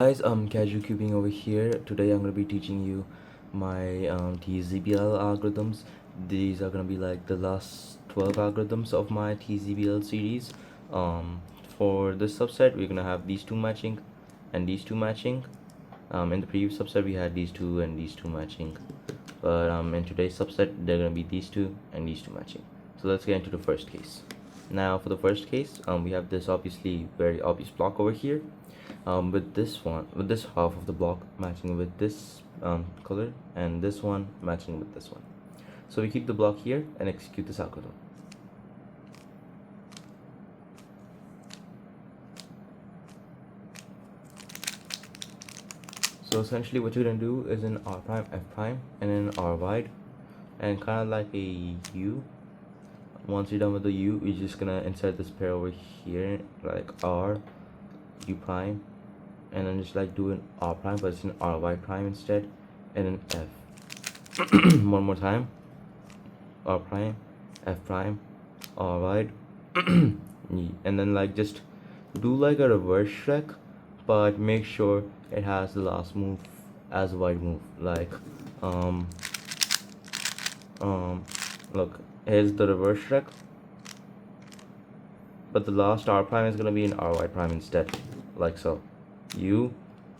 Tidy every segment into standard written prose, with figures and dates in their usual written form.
Guys, Casual Cubing over here. Today I'm gonna be teaching you my T-Zbll algorithms. These are gonna be like the last 12 algorithms of my T-Zbll series. For this subset, we're gonna have these two matching and these two matching. In the previous subset, we had these two and these two matching, but in today's subset, they're gonna be these two and these two matching. So let's get into the first case. Now, for the first case, we have this obviously very obvious block over here. With this half of the block matching with this color, and this one matching with this one. So we keep the block here and execute this algorithm. So essentially what you're gonna do is in R prime, F prime, and then R wide, and kind of like a U. Once you're done with the U, you're just gonna insert this pair over here, like R, U prime, and then just like do an R prime, but it's an RY prime instead, and an F. One more time. R prime, F prime, R wide, and then like just do like a reverse Shrek, but make sure it has the last move as a wide move. Like look, here's the reverse Shrek, but the last R prime is gonna be an RY prime instead, like so. U,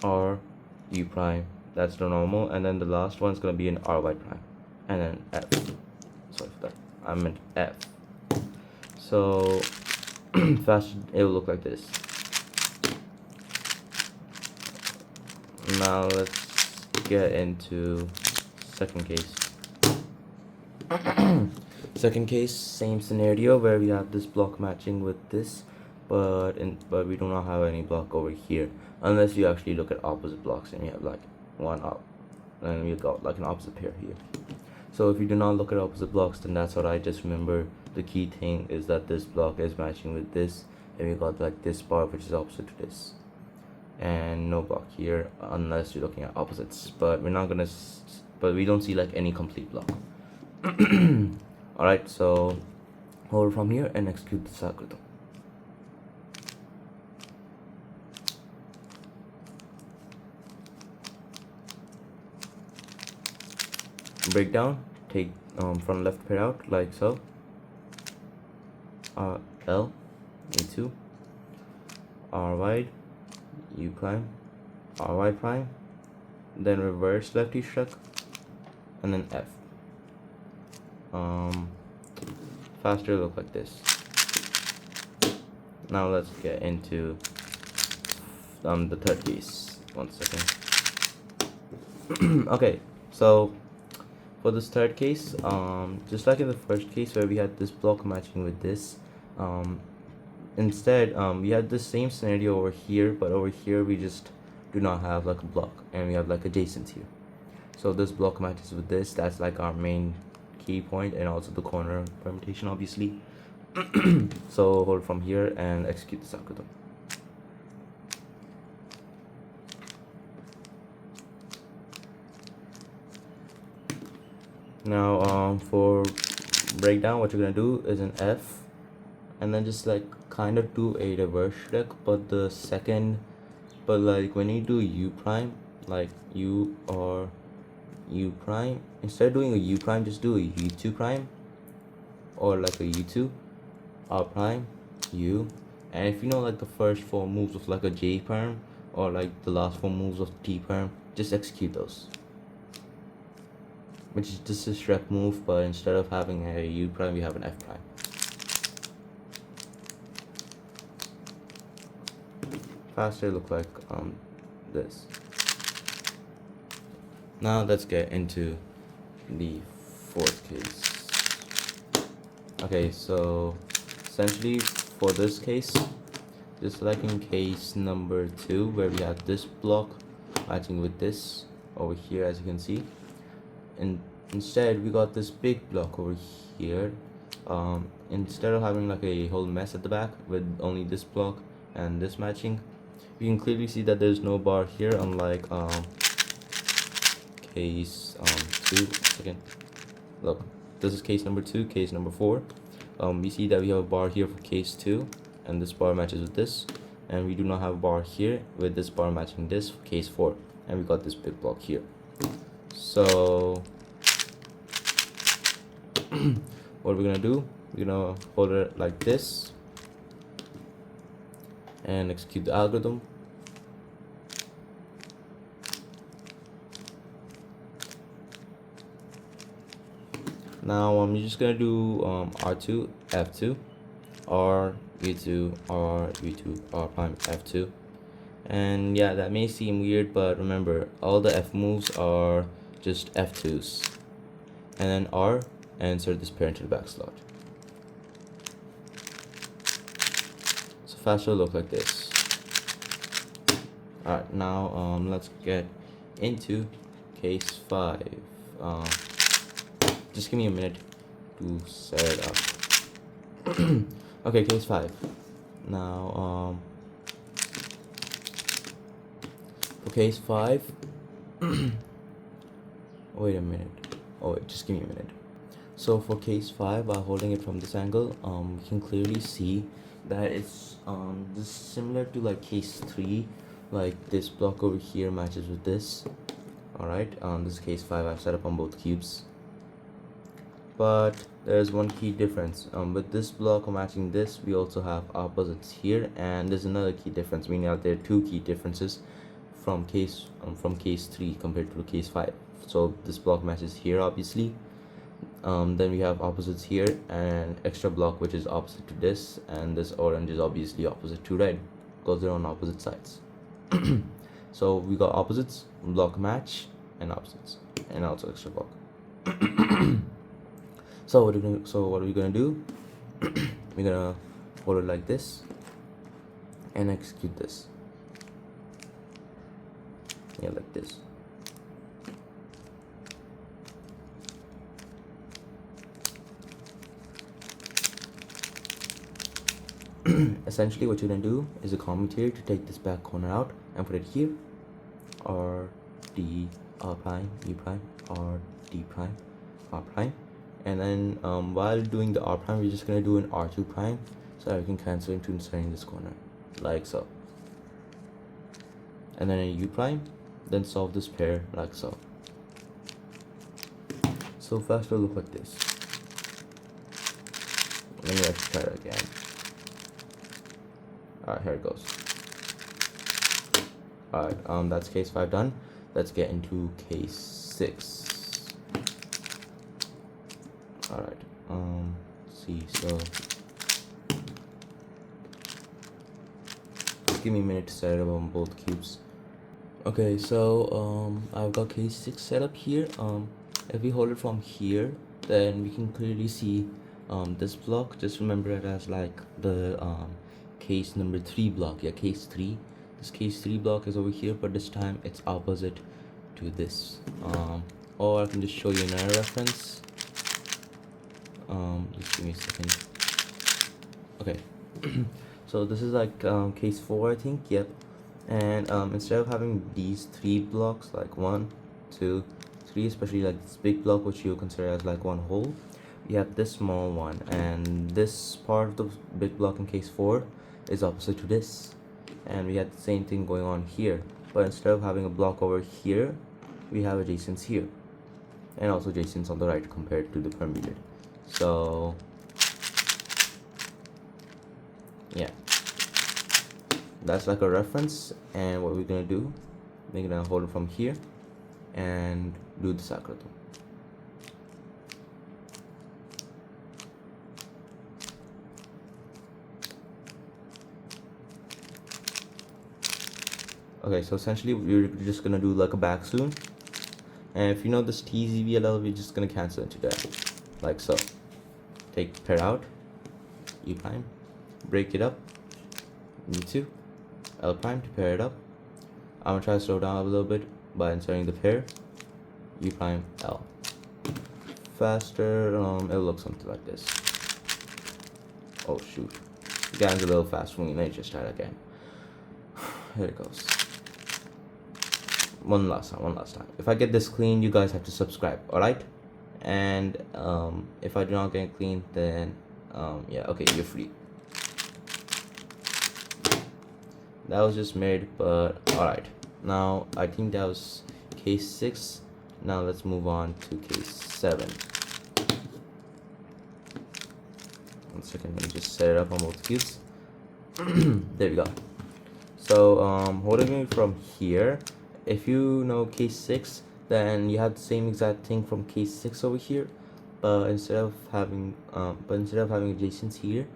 R, U prime, that's the normal, and then the last one's gonna be an RY prime, and then F. Sorry for that, I meant F. So fast, it will look like this. Now let's get into second case. Second case, same scenario where we have this block matching with this, but we do not have any block over here, unless you actually look at opposite blocks and you have like one up, and we got like an opposite pair here. So if you do not look at opposite blocks, then that's alright. Just remember the key thing is that this block is matching with this, and we got like this bar which is opposite to this, and no block here unless you're looking at opposites. But we're not gonna, but we don't see like any complete block. Alright, so hold from here and execute this algorithm. Breakdown, take from left pair out like so. L, E2, R wide, U prime, RY prime, then reverse lefty Shrek, and then F. Faster look like this. Now let's get into the third case. 1 second. Okay, so for this third case, just like in the first case where we had this block matching with this, instead we had the same scenario over here, but over here we just do not have like a block, and we have like adjacent here. So this block matches with this. That's like our main key point, and also the corner permutation obviously. So hold from here and execute this algorithm. Now for breakdown, what you're gonna do is an F, and then just like kind of do a reverse Shrek, but the second, but like when you do U prime, like U or U prime, instead of doing a U prime, just do a U2 prime, or like a U2, R prime, U, and if you know like the first 4 moves of like a J perm, or like the last 4 moves of T perm, just execute those. Which is just a Shrek move, but instead of having a U prime, we have an F prime. Faster look like this. Now let's get into the fourth case. Okay, so essentially for this case, just like in case number 2 where we have this block matching with this over here, as you can see, and instead we got this big block over here. Instead of having like a whole mess at the back with only this block and this matching, you can clearly see that there's no bar here, unlike case 2. Second, look, this is case number 2. Case number 4, we see that we have a bar here for case 2, and this bar matches with this, and we do not have a bar here with this bar matching this for case 4, and we got this big block here. So what we're gonna do, we're gonna hold it like this and execute the algorithm. Now you're just gonna do R2 F2 R V2 R V2 R prime F2, and yeah, that may seem weird, but remember all the F moves are just F2s, and then R, and insert this pair into the back slot. So fast will look like this. Alright, now let's get into case 5. Just give me a minute to set it up. Okay, case 5. Now for case 5 wait a minute. Oh wait, just give me a minute. So for case 5, by holding it from this angle, you can clearly see that it's this similar to like case 3. Like this block over here matches with this. Alright, this is case 5. I've set up on both cubes, but there's one key difference. With this block matching this, we also have opposites here, and there's another key difference, meaning that there are 2 key differences from case 3 compared to case 5. So this block matches here, obviously. Then we have opposites here, and extra block which is opposite to this, and this orange is obviously opposite to red because they're on opposite sides. So we got opposites, block match, and opposites, and also extra block. So what are we gonna do? We're gonna hold it like this and execute this. Yeah, like this. Essentially what you're gonna do is a commutator to take this back corner out and put it here. R D R prime D prime R D prime R prime, and then while doing the R prime, we're just gonna do an R2 prime so that we can cancel into inserting this corner like so, and then a U prime, then solve this pair like so. So fast will look like this. Let me actually try it again. Alright, here it goes. Alright, that's case 5 done. Let's get into case 6. Alright, see, so just give me a minute to set it up on both cubes. Okay, so I've got case 6 set up here. If we hold it from here, then we can clearly see this block. Just remember it as like the case number 3 block. Yeah, case 3. This case 3 block is over here, but this time it's opposite to this. Or I can just show you another reference. Just give me a second. Okay. So this is like case 4, I think. Yep. And instead of having these 3 blocks, like 1 2 3, especially like this big block which you consider as like one whole, we have this small one, and this part of the big block in case 4 is opposite to this, and we had the same thing going on here, but instead of having a block over here, we have adjacents here, and also adjacents on the right compared to the permuted. So yeah, that's like a reference. And what we're gonna do, we're gonna hold it from here and do this algorithm. Okay, so essentially we're just gonna do like a back soon, and if you know this T-Zbll, we're just gonna cancel into that like so. Take pair out, U prime, break it up, V2, L prime to pair it up. I'm gonna try to slow down a little bit by inserting the pair, U prime L. Faster, it'll look something like this. Oh shoot, getting a little fast for me. Let me just try it again. Here it goes. One last time. If I get this clean, you guys have to subscribe, alright? And if I do not get it clean, then yeah, okay, you're free. that was just made, but alright. Now I think that was case 6. Now let's move on to case 7. 1 second, let me just set it up on both cubes. There we go. So holding it from here, if you know case 6, then you have the same exact thing from case 6 over here, but instead of having adjacents here,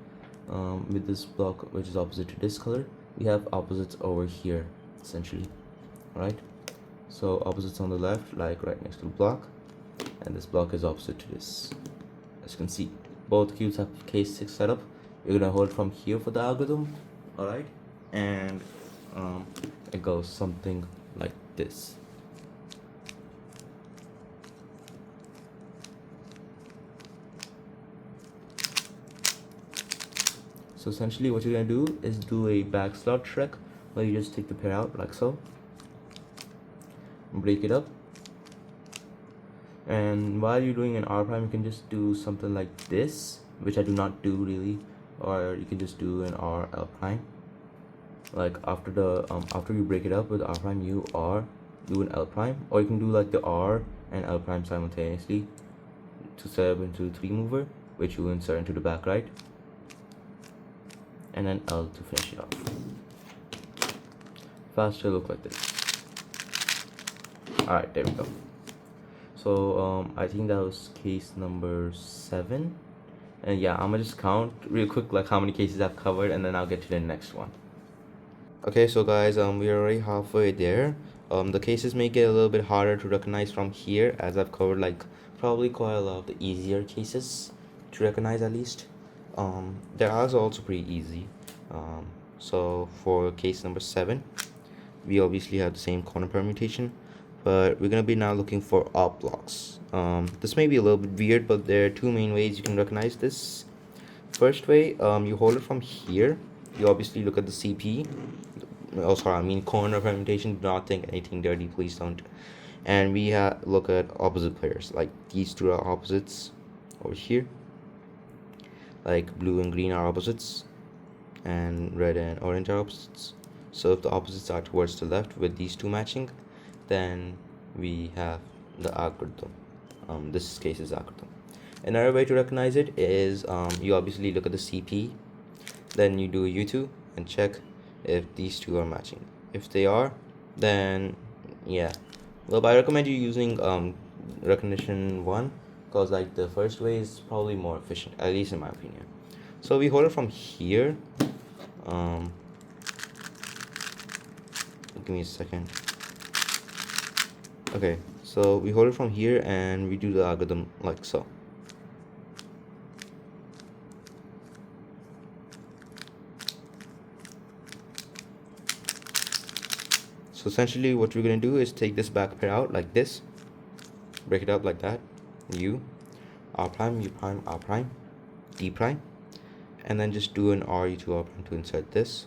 with this block which is opposite to this color, we have opposites over here essentially, right? So opposites on the left, like right next to the block, and this block is opposite to this. As you can see, both cubes have case 6 setup. We're gonna hold from here for the algorithm, alright? And it goes something like this. So essentially what you're gonna do is do a backslot trick where you just take the pair out like so, break it up, and while you're doing an R prime, you can just do something like this, which I do not do really, or you can just do an R L prime. Like after you break it up with R prime, you R do an L prime, or you can do like the R and L prime simultaneously to set up into a 3 mover, which you insert into the back right, and then L to finish it off. Faster look like this. Alright, there we go. So I think that was case number 7, and yeah, I'm gonna just count real quick like how many cases I've covered, and then I'll get to the next one. Okay, so guys, we're already halfway there. The cases may get a little bit harder to recognize from here, as I've covered like probably quite a lot of the easier cases to recognize at least. Their R's are also pretty easy. So for case number 7, we obviously have the same corner permutation, but we're gonna be now looking for op blocks. This may be a little bit weird, but there are 2 main ways you can recognize this. First way, you hold it from here. You obviously look at the CP. Oh, sorry, I mean corner permutation. Do not think anything dirty, please don't. And we look at opposite pairs. Like these 2 are opposites over here. Like blue and green are opposites, and red and orange are opposites. So if the opposites are towards the left with these 2 matching, then we have the algorithm. This case is algorithm. Another way to recognize it is you obviously look at the CP, then you do a U2 and check if these 2 are matching. If they are, then yeah. Well, I recommend you using recognition 1, because like the first way is probably more efficient, at least in my opinion. So we hold it from here. Give me a second. Okay, so we hold it from here and we do the algorithm like so. So essentially what we're going to do is take this back pair out like this, break it up like that, U, R prime, U prime, R prime, D prime, and then just do an R, U2, R prime to insert this,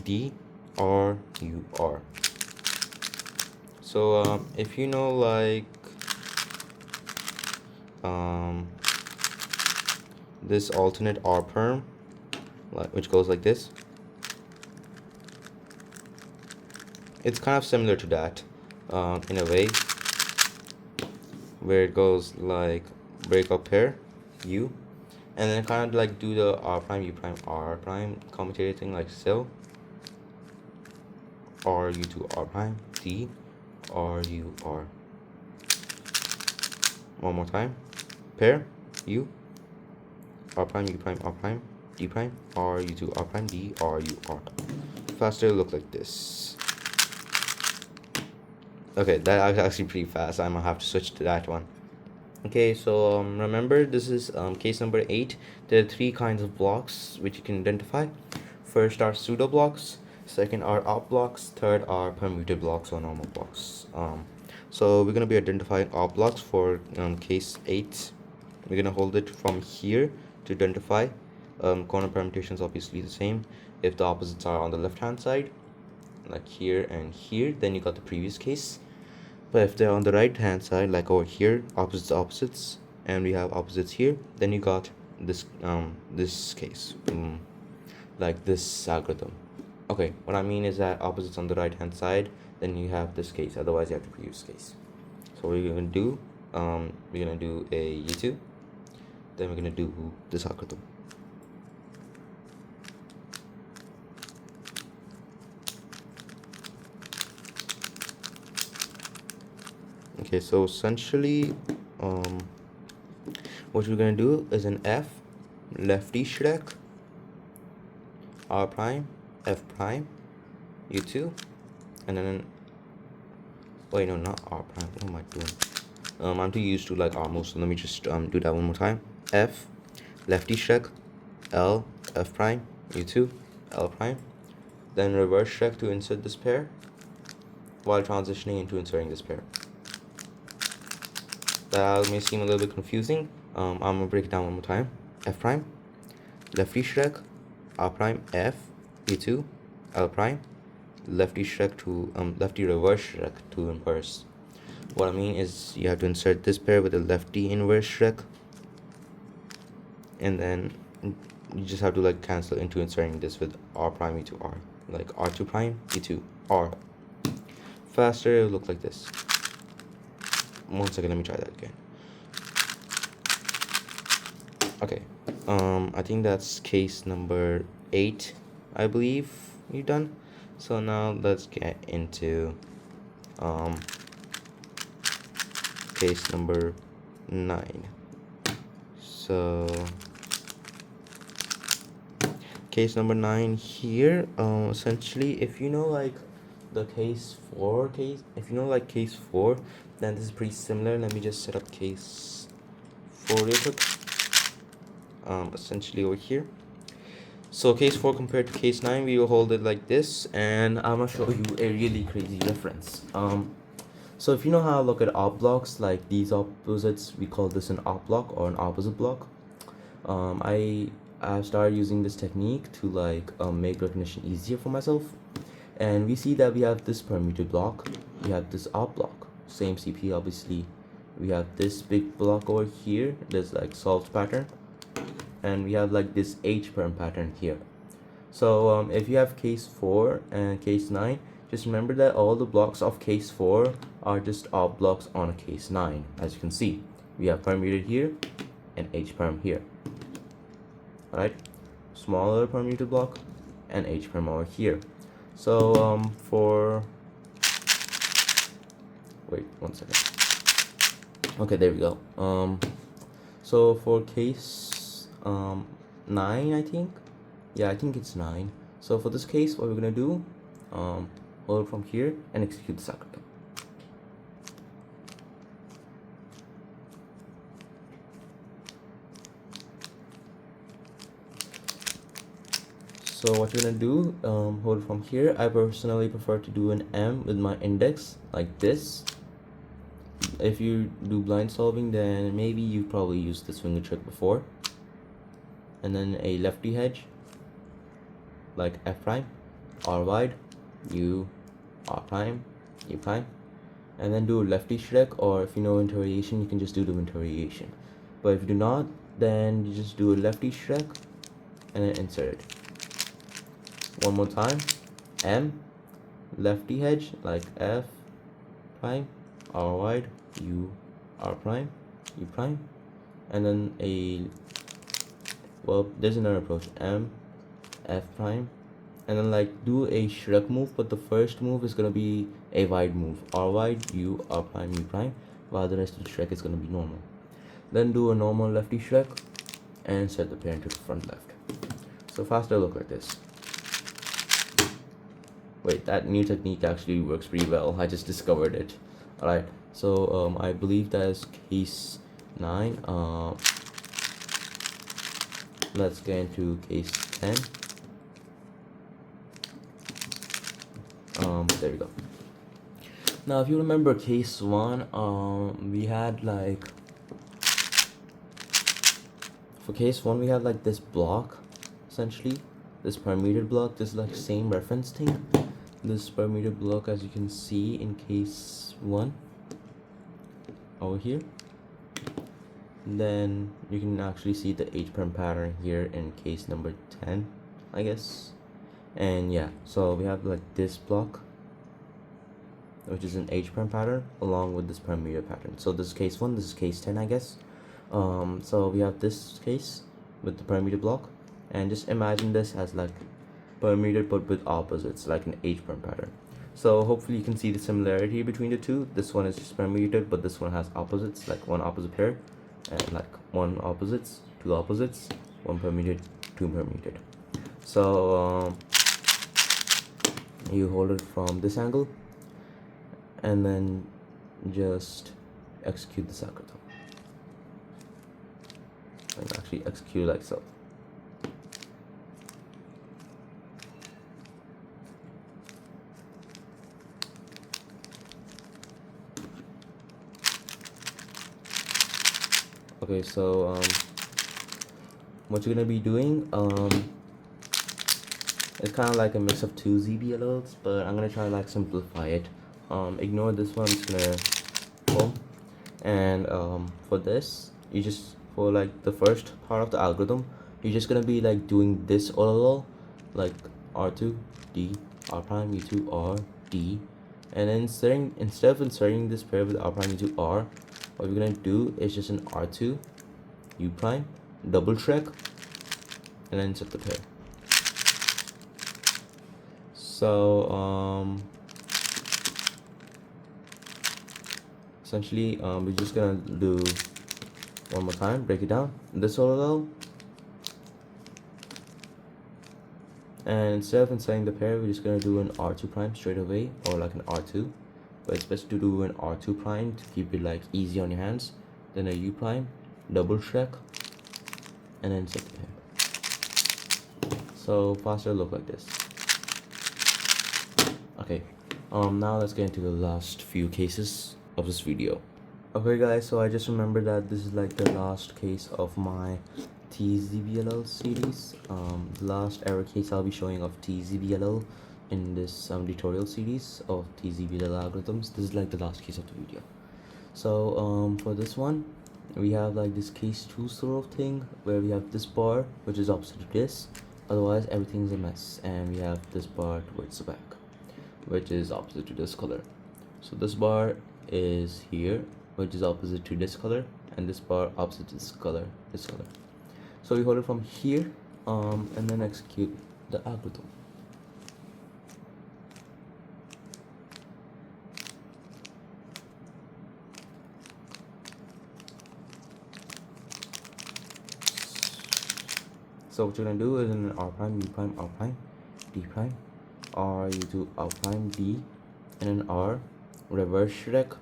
D, R, U, R. So if you know like this alternate R perm, which goes like this, it's kind of similar to that in a way, where it goes like break up pair U, and then kind of like do the R prime, U prime, R prime commutator thing like so, R, U2, R prime, D, R, U, R. One more time, pair U, R prime, U prime, R prime, D prime, R, U2, R prime, D, R, U, R. Faster look like this. Okay, that was actually pretty fast. I'm gonna have to switch to that one. Okay, so remember, this is case number 8. There are 3 kinds of blocks which you can identify. First are pseudo blocks, second are op blocks, third are permuted blocks or normal blocks. So we're gonna be identifying op blocks for case 8. We're gonna hold it from here to identify. Corner permutation is obviously the same. If the opposites are on the left hand side, like here and here, then you got the previous case. But if they're on the right hand side, like over here, opposites, and we have opposites here, then you got this this case. like this algorithm. Okay, what I mean is that opposites on the right hand side, then you have this case, otherwise you have to previous case. So what we're gonna do, we're gonna do a U2, then we're gonna do this algorithm. Okay, so essentially what we're gonna do is an F lefty Shrek R prime F prime U2, and then wait, no, not R prime, what am I doing? I'm too used to like R moves, so let me just do that one more time. F lefty Shrek L F prime U2 L prime, then reverse Shrek to insert this pair while transitioning into inserting this pair. That may seem a little bit confusing. I'm gonna break it down one more time. F prime lefty Shrek R prime F U2 L prime lefty Shrek to lefty reverse Shrek to inverse. What I mean is you have to insert this pair with a lefty inverse Shrek, and then you just have to like cancel into inserting this with R prime E2 R, like R2 prime E2 R. Faster, it will look like this. 1 second, let me try that again. Okay, I think that's case number 8, I believe you're done. So now let's get into case number 9. So case number 9 here, essentially, if you know like the case 4 case, if you know like case 4, then this is pretty similar. Let me just set up case 4 real quick. Essentially over here, so case 4 compared to case 9, we will hold it like this, and I'm gonna show you a really crazy reference. So if you know how to look at op blocks, like these opposites, we call this an op block or an opposite block. I've started using this technique to like make recognition easier for myself, and we see that we have this permuted block, we have this op block, same CP obviously, we have this big block over here, this like solved pattern, and we have like this H perm pattern here. So if you have case 4 and case 9, just remember that all the blocks of case 4 are just op blocks on a case 9. As you can see, we have permuted here and H perm here. Alright, smaller permuted block and H perm over here. So for wait 1 second. Okay, there we go. So for case 9, I think, yeah, I think it's 9. So for this case, what we're gonna do, hold from here and execute the algorithm. So what you're gonna do, hold from here. I personally prefer to do an M with my index like this. If you do blind solving, then maybe you've probably used this finger trick before. And then a lefty hedge like F prime R wide U R prime U prime, and then do a lefty Shrek, or if you know intervariation, you can just do the intervariation. But if you do not, then you just do a lefty Shrek and then insert it. One more time, M lefty hedge like F prime R wide U R prime U prime, and then a, well, there's another approach, M F prime, and then like do a Shrek move, but the first move is gonna be a wide move, R wide U R prime U prime, while the rest of the Shrek is gonna be normal. Then do a normal lefty Shrek and set the parent to the front left. So faster look like this. Wait, that new technique actually works pretty well. I just discovered it. Alright, so I believe that is case 9. Let's get into case 10. There we go. Now if you remember case 1, we had like, for case 1 we had like this block, essentially this permuted block. This is like same reference thing, this permuted block, as you can see in case 1 over here. Then you can actually see the H perm pattern here in case number 10. I guess. And yeah, so we have like this block, which is an H prime pattern, along with this parameter pattern. So this is case 1, this is case 10, I guess. So we have this case with the parameter block, and just imagine this as like parameter but with opposites, like an H prime pattern. So hopefully you can see the similarity between the two. This one is just permuted, but this one has opposites, like one opposite pair, and like one opposites, two opposites, one permuted, two permuted. So you hold it from this angle, and then just execute this algorithm. And actually execute like so. Okay, so what you're gonna be doing, it's kind of like a mix of two T-Zbls, but I'm gonna try to like simplify it. Ignore this one, it's gonna pull. And for this, you just, for like the first part of the algorithm, you're just gonna be like doing this all like R2 D R prime U2 R D, and then instead of inserting this pair with R prime U2 R, what we're gonna do is just an R2 U prime double check, and then insert the pair. So essentially we're just gonna do one more time, break it down, this all, and instead of inserting the pair, we're just gonna do an R2 prime straight away, or like an R2, but it's best to do an R2 prime to keep it like easy on your hands, then a U prime double check, and then insert the pair. So faster look like this. Okay, now let's get into the last few cases of this video. Okay guys, so I just remembered that this is like the last case of my T-Zbll series. The last error case I'll be showing of T-Zbll in this tutorial series of T-Zbll algorithms. This is like the last case of the video. So for this one, we have like this case 2 sort of thing, where we have this bar which is opposite to this, otherwise everything's a mess, and we have this bar towards the back, which is opposite to this color. So this bar is here, which is opposite to this color, and this bar opposite to this color. So we hold it from here, and then execute the algorithm. So what you're gonna do is an R prime, U prime, R prime, D prime, R, U2, R prime, D, and an R, reverse check,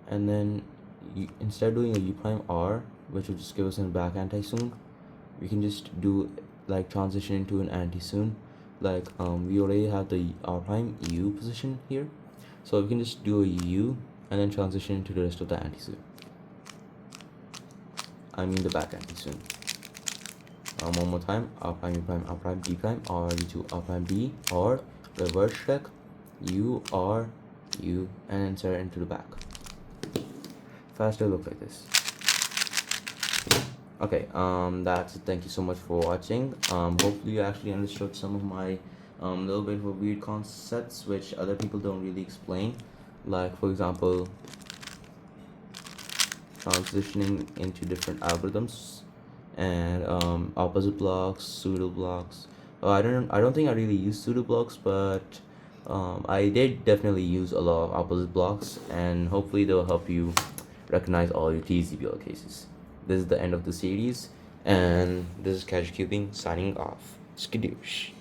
and then instead of doing a U prime R, which will just give us a back anti-soon, we can just do like transition into an anti-soon. Like we already have the R prime U position here, so we can just do a U and then transition into the rest of the anti-soon. I mean the back anti-soon. One more time, R prime, U prime, R prime, D prime, R, U2, R prime, D, or reverse check, U, R, U, and insert into the back. Faster look like this. Okay, that's it. Thank you so much for watching. Hopefully you actually understood some of my little bit of weird concepts which other people don't really explain, like for example transitioning into different algorithms, and opposite blocks, pseudo blocks. I don't think I really use pseudo blocks, but I did definitely use a lot of opposite blocks, and hopefully they'll help you recognize all your T-Zbll cases. This is the end of the series, and this is Cash Cubing signing off. Skadoosh.